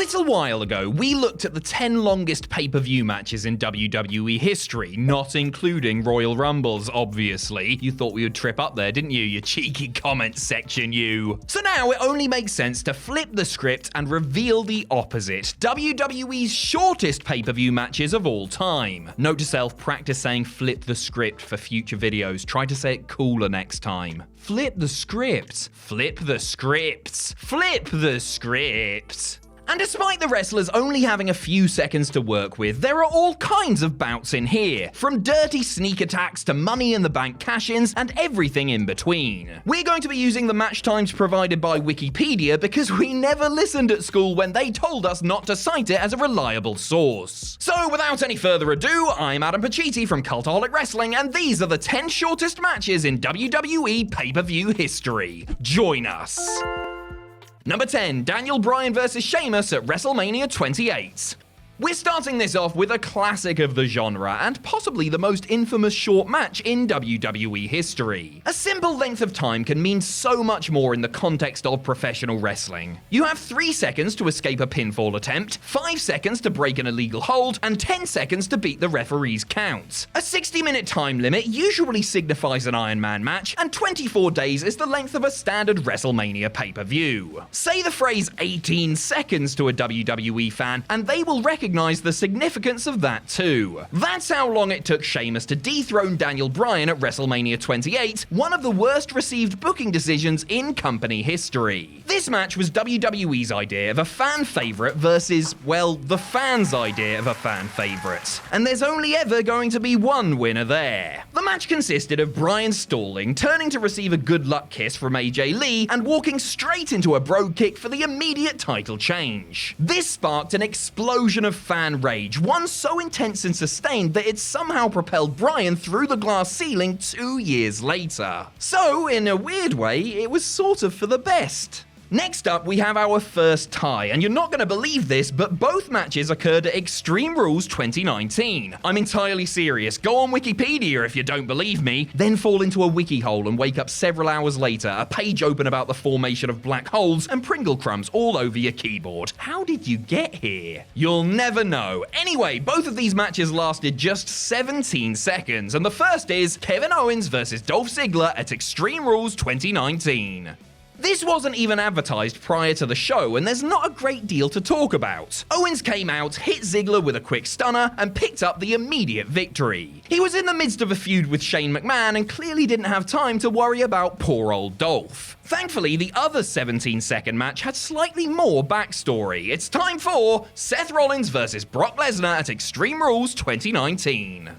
little while ago, we looked at the 10 longest pay-per-view matches in WWE history, not including Royal Rumbles, obviously. You thought we would trip up there, didn't you cheeky comment section, you? So now it only makes sense to flip the script and reveal the opposite, WWE's shortest pay-per-view matches of all time. Note to self, practice saying flip the script for future videos. Try to say it cooler next time. Flip the script. Flip the script. Flip the script. And despite the wrestlers only having a few seconds to work with, there are all kinds of bouts in here, from dirty sneak attacks to Money in the Bank cash-ins and everything in between. We're going to be using the match times provided by Wikipedia because we never listened at school when they told us not to cite it as a reliable source. So without any further ado, I'm Adam Pacitti from Cultaholic Wrestling, and these are the 10 shortest matches in WWE pay-per-view history. Join us. Number 10, Daniel Bryan vs. Sheamus at WrestleMania 28. We're starting this off with a classic of the genre, and possibly the most infamous short match in WWE history. A simple length of time can mean so much more in the context of professional wrestling. You have 3 seconds to escape a pinfall attempt, 5 seconds to break an illegal hold, and 10 seconds to beat the referee's count. A 60-minute time limit usually signifies an Iron Man match, and 24 days is the length of a standard WrestleMania pay-per-view. Say the phrase 18 seconds to a WWE fan, and they will recognize the significance of that too. That's how long it took Sheamus to dethrone Daniel Bryan at WrestleMania 28, one of the worst received booking decisions in company history. This match was WWE's idea of a fan favorite versus, well, the fans' idea of a fan favorite. And there's only ever going to be one winner there. The match consisted of Bryan stalling, turning to receive a good luck kiss from AJ Lee, and walking straight into a brogue kick for the immediate title change. This sparked an explosion of fan rage, one so intense and sustained that it somehow propelled Bryan through the glass ceiling 2 years later. So, in a weird way, it was sort of for the best. Next up, we have our first tie, and you're not going to believe this, but both matches occurred at Extreme Rules 2019. I'm entirely serious. Go on Wikipedia if you don't believe me, then fall into a wiki hole and wake up several hours later, a page open about the formation of black holes and Pringle crumbs all over your keyboard. How did you get here? You'll never know. Anyway, both of these matches lasted just 17 seconds, and the first is Kevin Owens vs. Dolph Ziggler at Extreme Rules 2019. This wasn't even advertised prior to the show, and there's not a great deal to talk about. Owens came out, hit Ziggler with a quick stunner, and picked up the immediate victory. He was in the midst of a feud with Shane McMahon and clearly didn't have time to worry about poor old Dolph. Thankfully, the other 17-second match had slightly more backstory. It's time for Seth Rollins vs. Brock Lesnar at Extreme Rules 2019.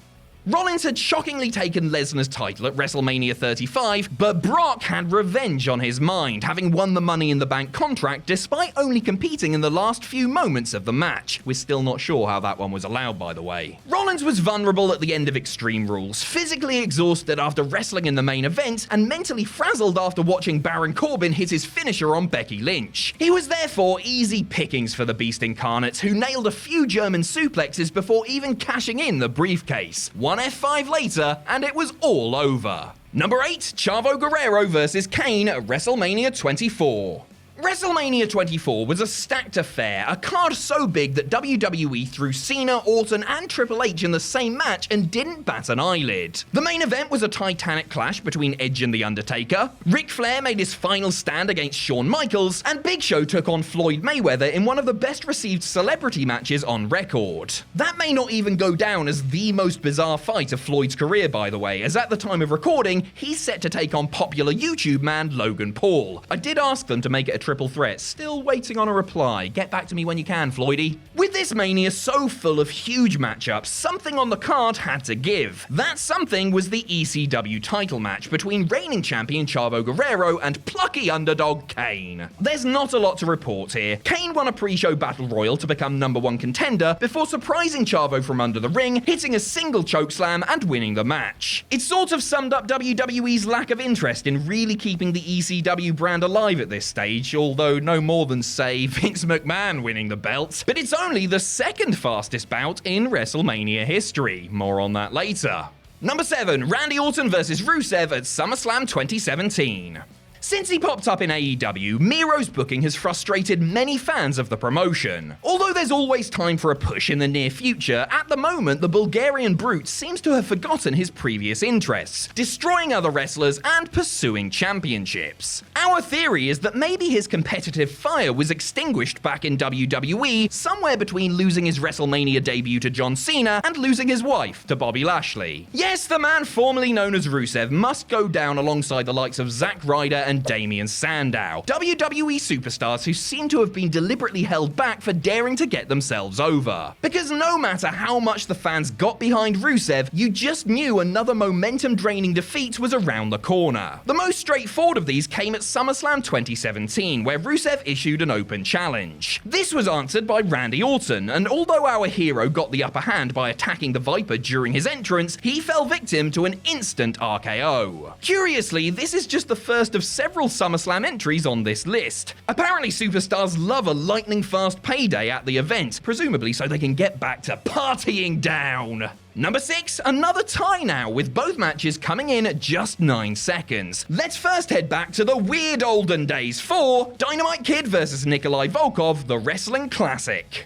Rollins had shockingly taken Lesnar's title at WrestleMania 35, but Brock had revenge on his mind, having won the Money in the Bank contract despite only competing in the last few moments of the match. We're still not sure how that one was allowed, by the way. Rollins was vulnerable at the end of Extreme Rules, physically exhausted after wrestling in the main event, and mentally frazzled after watching Baron Corbin hit his finisher on Becky Lynch. He was therefore easy pickings for the Beast Incarnate, who nailed a few German suplexes before even cashing in the briefcase. One F5 later, and it was all over. Number 8, Chavo Guerrero vs. Kane at WrestleMania 24. WrestleMania 24 was a stacked affair, a card so big that WWE threw Cena, Orton, and Triple H in the same match and didn't bat an eyelid. The main event was a titanic clash between Edge and The Undertaker, Ric Flair made his final stand against Shawn Michaels, and Big Show took on Floyd Mayweather in one of the best received celebrity matches on record. That may not even go down as the most bizarre fight of Floyd's career, by the way, as at the time of recording, he's set to take on popular YouTube man Logan Paul. I did ask them to make it a triple threat, still waiting on a reply. Get back to me when you can, Floydy. With this Mania so full of huge matchups, something on the card had to give. That something was the ECW title match between reigning champion Chavo Guerrero and plucky underdog Kane. There's not a lot to report here. Kane won a pre-show battle royal to become #1 contender before surprising Chavo from under the ring, hitting a single chokeslam and winning the match. It sort of summed up WWE's lack of interest in really keeping the ECW brand alive at this stage, although no more than, say, Vince McMahon winning the belt. But it's only the second fastest bout in WrestleMania history. More on that later. Number 7, Randy Orton vs. Rusev at SummerSlam 2017. Since he popped up in AEW, Miro's booking has frustrated many fans of the promotion. Although there's always time for a push in the near future, at the moment the Bulgarian brute seems to have forgotten his previous interests, destroying other wrestlers and pursuing championships. Our theory is that maybe his competitive fire was extinguished back in WWE somewhere between losing his WrestleMania debut to John Cena and losing his wife to Bobby Lashley. Yes, the man formerly known as Rusev must go down alongside the likes of Zack Ryder and Damien Sandow, WWE superstars who seem to have been deliberately held back for daring to get themselves over. Because no matter how much the fans got behind Rusev, you just knew another momentum-draining defeat was around the corner. The most straightforward of these came at SummerSlam 2017, where Rusev issued an open challenge. This was answered by Randy Orton, and although our hero got the upper hand by attacking the Viper during his entrance, he fell victim to an instant RKO. Curiously, this is just the first of several SummerSlam entries on this list. Apparently superstars love a lightning-fast payday at the event, presumably so they can get back to partying down. Number 6, another tie now, with both matches coming in at just 9 seconds. Let's first head back to the weird olden days for Dynamite Kid vs Nikolai Volkov, the Wrestling Classic.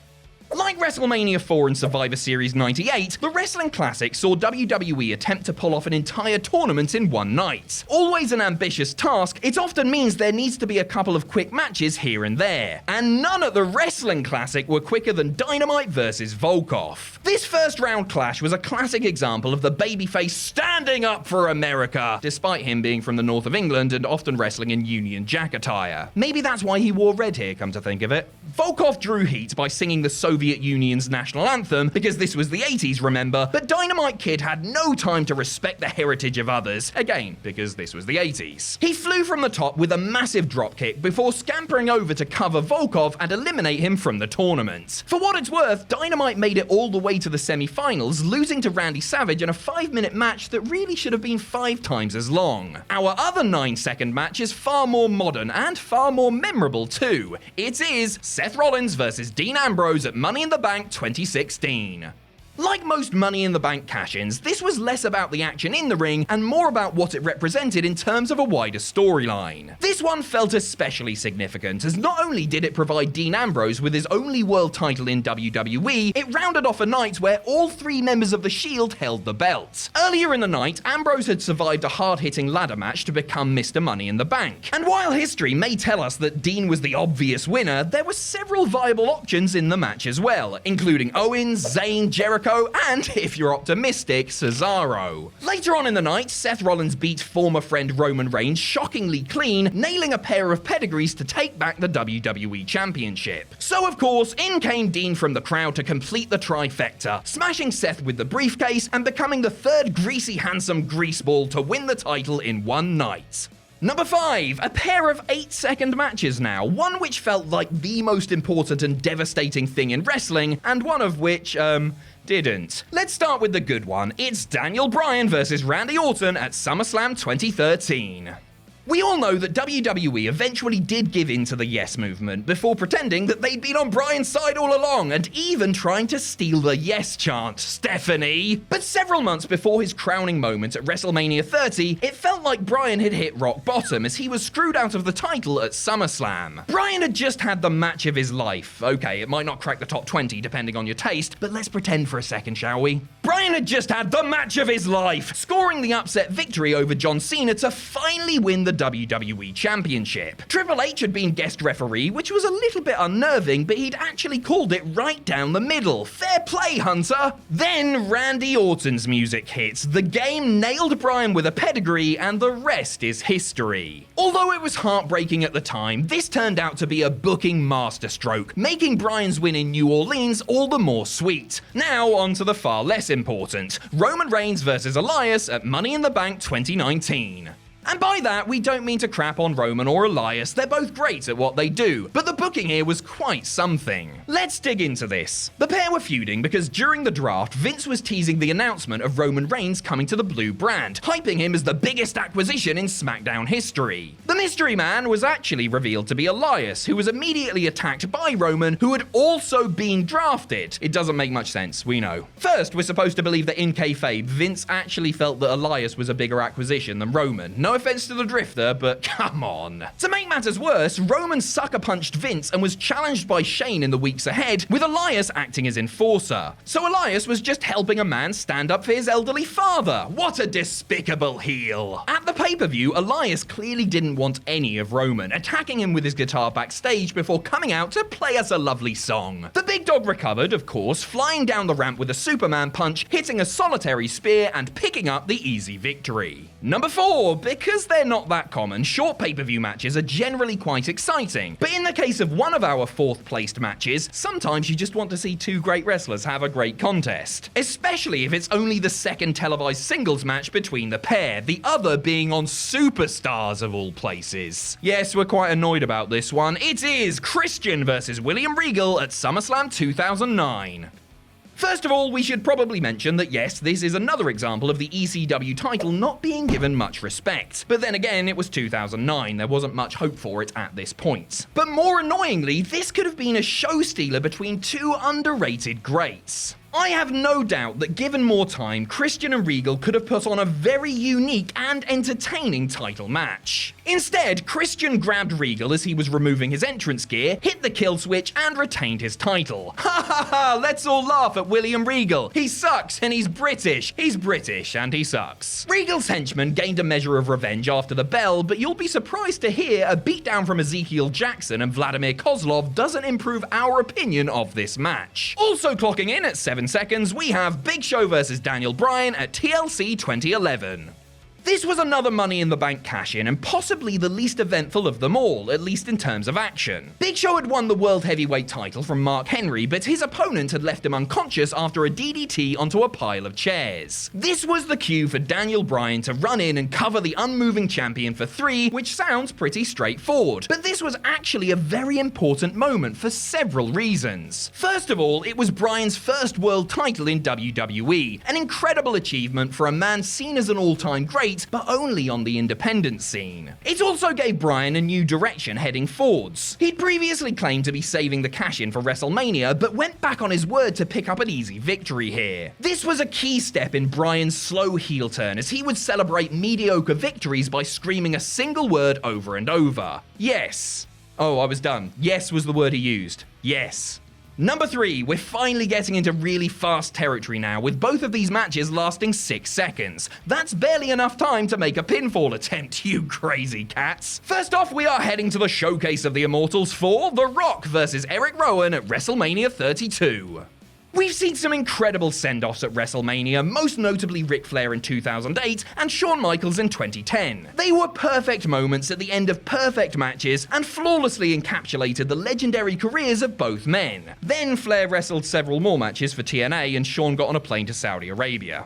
Like WrestleMania 4 and Survivor Series 98, the Wrestling Classic saw WWE attempt to pull off an entire tournament in one night. Always an ambitious task, it often means there needs to be a couple of quick matches here and there. And none at the Wrestling Classic were quicker than Dynamite versus Volkov. This first round clash was a classic example of the babyface standing up for America, despite him being from the north of England and often wrestling in Union Jack attire. Maybe that's why he wore red here, come to think of it. Volkov drew heat by singing the Soviet Union's national anthem, because this was the 80s, remember, but Dynamite Kid had no time to respect the heritage of others, again, because this was the 80s. He flew from the top with a massive dropkick before scampering over to cover Volkov and eliminate him from the tournament. For what it's worth, Dynamite made it all the way to the semi-finals, losing to Randy Savage in a 5-minute match that really should have been 5 times as long. Our other 9-second match is far more modern and far more memorable too. It is Seth Rollins versus Dean Ambrose at Money in the Bank 2016. Like most Money in the Bank cash-ins, this was less about the action in the ring and more about what it represented in terms of a wider storyline. This one felt especially significant, as not only did it provide Dean Ambrose with his only world title in WWE, it rounded off a night where all 3 members of the Shield held the belt. Earlier in the night, Ambrose had survived a hard-hitting ladder match to become Mr. Money in the Bank. And while history may tell us that Dean was the obvious winner, there were several viable options in the match as well, including Owens, Zayn, Jericho, and, if you're optimistic, Cesaro. Later on in the night, Seth Rollins beat former friend Roman Reigns shockingly clean, nailing a pair of pedigrees to take back the WWE Championship. So of course, in came Dean from the crowd to complete the trifecta, smashing Seth with the briefcase and becoming the 3rd greasy handsome greaseball to win the title in one night. Number 5, a pair of 8-second matches now, one which felt like the most important and devastating thing in wrestling, and one of which, didn't. Let's start with the good one. It's Daniel Bryan versus Randy Orton at SummerSlam 2013. We all know that WWE eventually did give in to the Yes movement before pretending that they'd been on Bryan's side all along and even trying to steal the Yes chant, Stephanie. But several months before his crowning moment at WrestleMania 30, it felt like Bryan had hit rock bottom as he was screwed out of the title at SummerSlam. Bryan had just had the match of his life. Okay, it might not crack the top 20 depending on your taste, but let's pretend for a second, shall we? Bryan had just had the match of his life, scoring the upset victory over John Cena to finally win the WWE Championship. Triple H had been guest referee, which was a little bit unnerving, but he'd actually called it right down the middle. Fair play, Hunter! Then Randy Orton's music hits. The game nailed Bryan with a pedigree, and the rest is history. Although it was heartbreaking at the time, this turned out to be a booking masterstroke, making Bryan's win in New Orleans all the more sweet. Now on to the far less important. Roman Reigns versus Elias at Money in the Bank 2019. And by that, we don't mean to crap on Roman or Elias, they're both great at what they do, but the booking here was quite something. Let's dig into this. The pair were feuding because during the draft, Vince was teasing the announcement of Roman Reigns coming to the blue brand, hyping him as the biggest acquisition in SmackDown history. The mystery man was actually revealed to be Elias, who was immediately attacked by Roman, who had also been drafted. It doesn't make much sense, we know. First, we're supposed to believe that in kayfabe, Vince actually felt that Elias was a bigger acquisition than Roman. No offense to the Drifter, but come on. To make matters worse, Roman sucker punched Vince and was challenged by Shane in the weeks ahead, with Elias acting as enforcer. So Elias was just helping a man stand up for his elderly father. What a despicable heel. At the pay-per-view, Elias clearly didn't want any of Roman, attacking him with his guitar backstage before coming out to play us a lovely song. The big dog recovered, of course, flying down the ramp with a Superman punch, hitting a solitary spear, and picking up the easy victory. Number 4, because they're not that common, short pay-per-view matches are generally quite exciting. But in the case of one of our 4th placed matches, sometimes you just want to see two great wrestlers have a great contest. Especially if it's only the second televised singles match between the pair, the other being on Superstars of all places. Yes, we're quite annoyed about this one. It is Christian versus William Regal at SummerSlam 2009. First of all, we should probably mention that yes, this is another example of the ECW title not being given much respect. But then again, it was 2009, there wasn't much hope for it at this point. But more annoyingly, this could have been a show stealer between two underrated greats. I have no doubt that given more time, Christian and Regal could have put on a very unique and entertaining title match. Instead, Christian grabbed Regal as he was removing his entrance gear, hit the kill switch, and retained his title. Ha ha ha, let's all laugh at William Regal. He sucks and he's British. He's British and he sucks. Regal's henchman gained a measure of revenge after the bell, but you'll be surprised to hear a beatdown from Ezekiel Jackson and Vladimir Kozlov doesn't improve our opinion of this match. Also clocking in at 7 seconds, we have Big Show versus Daniel Bryan at TLC 2011. This was another Money in the Bank cash-in and possibly the least eventful of them all, at least in terms of action. Big Show had won the World Heavyweight title from Mark Henry, but his opponent had left him unconscious after a DDT onto a pile of chairs. This was the cue for Daniel Bryan to run in and cover the unmoving champion for 3, which sounds pretty straightforward. But this was actually a very important moment for several reasons. First of all, it was Bryan's first world title in WWE, an incredible achievement for a man seen as an all-time great, but only on the independent scene. It also gave Bryan a new direction heading forwards. He'd previously claimed to be saving the cash-in for WrestleMania, but went back on his word to pick up an easy victory here. This was a key step in Bryan's slow heel turn, as he would celebrate mediocre victories by screaming a single word over and over. Yes. Oh, I was done. Yes was the word he used. Yes. Number 3, we're finally getting into really fast territory now, with both of these matches lasting 6 seconds. That's barely enough time to make a pinfall attempt, you crazy cats. First off, we are heading to the showcase of the Immortals for The Rock versus Eric Rowan at WrestleMania 32. We've seen some incredible send-offs at WrestleMania, most notably Ric Flair in 2008 and Shawn Michaels in 2010. They were perfect moments at the end of perfect matches and flawlessly encapsulated the legendary careers of both men. Then Flair wrestled several more matches for TNA and Shawn got on a plane to Saudi Arabia.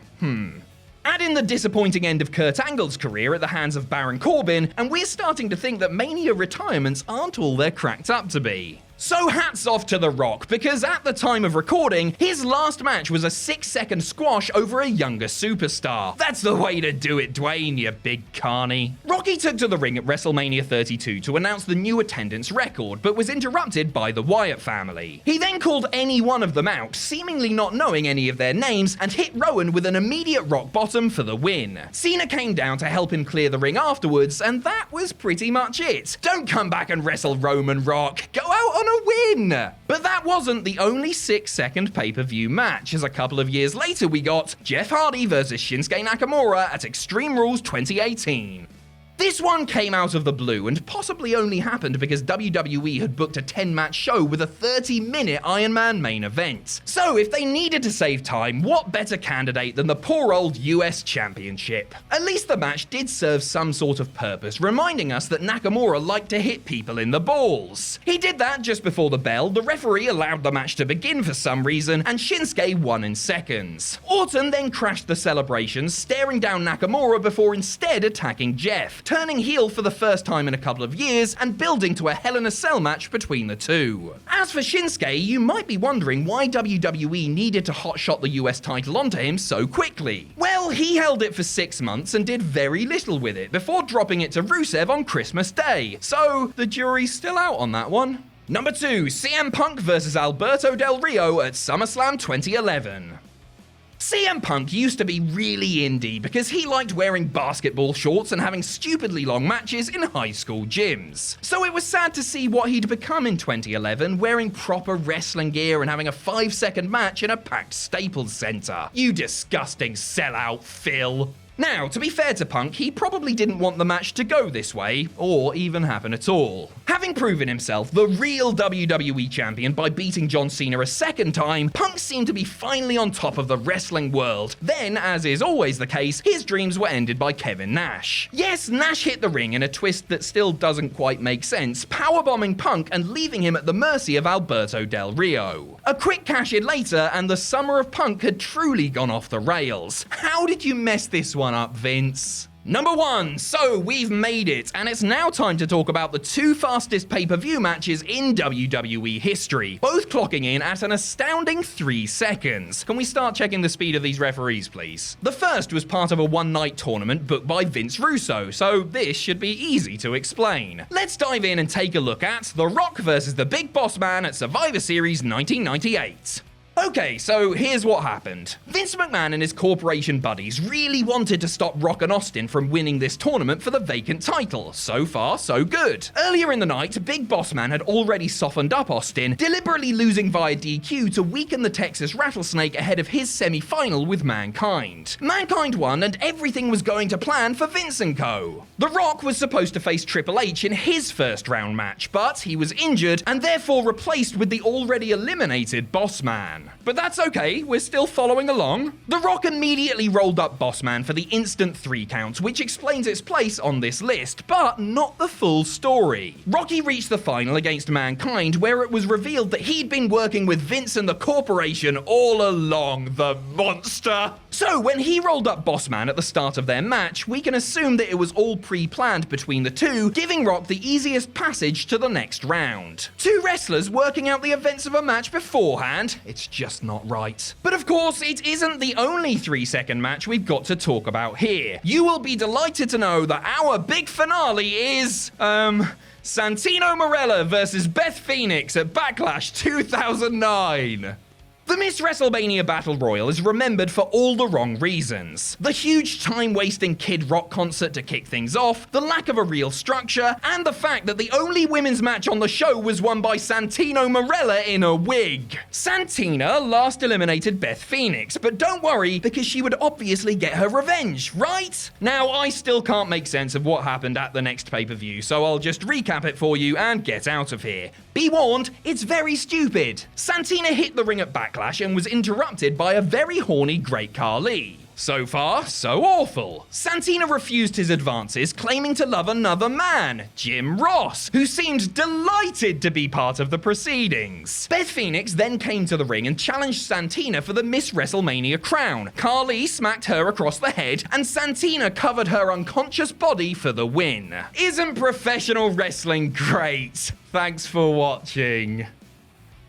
Add in the disappointing end of Kurt Angle's career at the hands of Baron Corbin, and we're starting to think that Mania retirements aren't all they're cracked up to be. So hats off to The Rock, because at the time of recording, his last match was a 6-second squash over a younger superstar. That's the way to do it, Dwayne, you big carny. Rocky took to the ring at WrestleMania 32 to announce the new attendance record, but was interrupted by the Wyatt family. He then called any one of them out, seemingly not knowing any of their names, and hit Rowan with an immediate rock bottom for the win. Cena came down to help him clear the ring afterwards, and that was pretty much it. Don't come back and wrestle Roman, Rock. Go out on a win! But that wasn't the only 6-second pay-per-view match, as a couple of years later we got Jeff Hardy versus Shinsuke Nakamura at Extreme Rules 2018. This one came out of the blue and possibly only happened because WWE had booked a 10-match show with a 30-minute Iron Man main event. So if they needed to save time, what better candidate than the poor old US Championship? At least the match did serve some sort of purpose, reminding us that Nakamura liked to hit people in the balls. He did that just before the bell, the referee allowed the match to begin for some reason, and Shinsuke won in seconds. Orton then crashed the celebrations, staring down Nakamura before instead attacking Jeff, turning heel for the first time in a couple of years and building to a Hell in a Cell match between the two. As for Shinsuke, you might be wondering why WWE needed to hotshot the US title onto him so quickly. Well, he held it for 6 months and did very little with it before dropping it to Rusev on Christmas Day. So the jury's still out on that one. Number 2, CM Punk vs Alberto Del Rio at SummerSlam 2011. CM Punk used to be really indie because he liked wearing basketball shorts and having stupidly long matches in high school gyms. So it was sad to see what he'd become in 2011, wearing proper wrestling gear and having a 5-second match in a packed Staples Center. You disgusting sellout, Phil. Now, to be fair to Punk, he probably didn't want the match to go this way, or even happen at all. Having proven himself the real WWE champion by beating John Cena a second time, Punk seemed to be finally on top of the wrestling world. Then, as is always the case, his dreams were ended by Kevin Nash. Yes, Nash hit the ring in a twist that still doesn't quite make sense, powerbombing Punk and leaving him at the mercy of Alberto Del Rio. A quick cash-in later, and the summer of Punk had truly gone off the rails. How did you mess this one up, Vince? Number 1, so we've made it, and it's now time to talk about the 2 fastest pay-per-view matches in WWE history, both clocking in at an astounding 3 seconds. Can we start checking the speed of these referees, please? The first was part of a one-night tournament booked by Vince Russo, so this should be easy to explain. Let's dive in and take a look at The Rock vs the Big Boss Man at Survivor Series 1998. Okay, so here's what happened. Vince McMahon and his corporation buddies really wanted to stop Rock and Austin from winning this tournament for the vacant title. So far, so good. Earlier in the night, Big Boss Man had already softened up Austin, deliberately losing via DQ to weaken the Texas Rattlesnake ahead of his semi-final with Mankind. Mankind won and everything was going to plan for Vince & Co. The Rock was supposed to face Triple H in his first round match, but he was injured and therefore replaced with the already eliminated Boss Man. But that's okay, we're still following along. The Rock immediately rolled up Boss Man for the instant 3 count, which explains its place on this list, but not the full story. Rocky reached the final against Mankind, where it was revealed that he'd been working with Vince and the corporation all along, the monster. So when he rolled up Boss Man at the start of their match, we can assume that it was all pre-planned between the two, giving Rock the easiest passage to the next round. 2 wrestlers working out the events of a match beforehand? It's just not right. But of course, it isn't the only 3-second match we've got to talk about here. You will be delighted to know that our big finale is, Santino Marella versus Beth Phoenix at Backlash 2009. The Miss WrestleMania Battle Royal is remembered for all the wrong reasons. The huge time-wasting Kid Rock concert to kick things off, the lack of a real structure, and the fact that the only women's match on the show was won by Santino Marella in a wig. Santina last eliminated Beth Phoenix, but don't worry, because she would obviously get her revenge, right? Now, I still can't make sense of what happened at the next pay-per-view, so I'll just recap it for you and get out of here. Be warned, it's very stupid. Santina hit the ring at Backlash and was interrupted by a very horny Great Khali. So far, so awful. Santina refused his advances, claiming to love another man, Jim Ross, who seemed delighted to be part of the proceedings. Beth Phoenix then came to the ring and challenged Santina for the Miss WrestleMania crown. Khali smacked her across the head, and Santina covered her unconscious body for the win. Isn't professional wrestling great? Thanks for watching.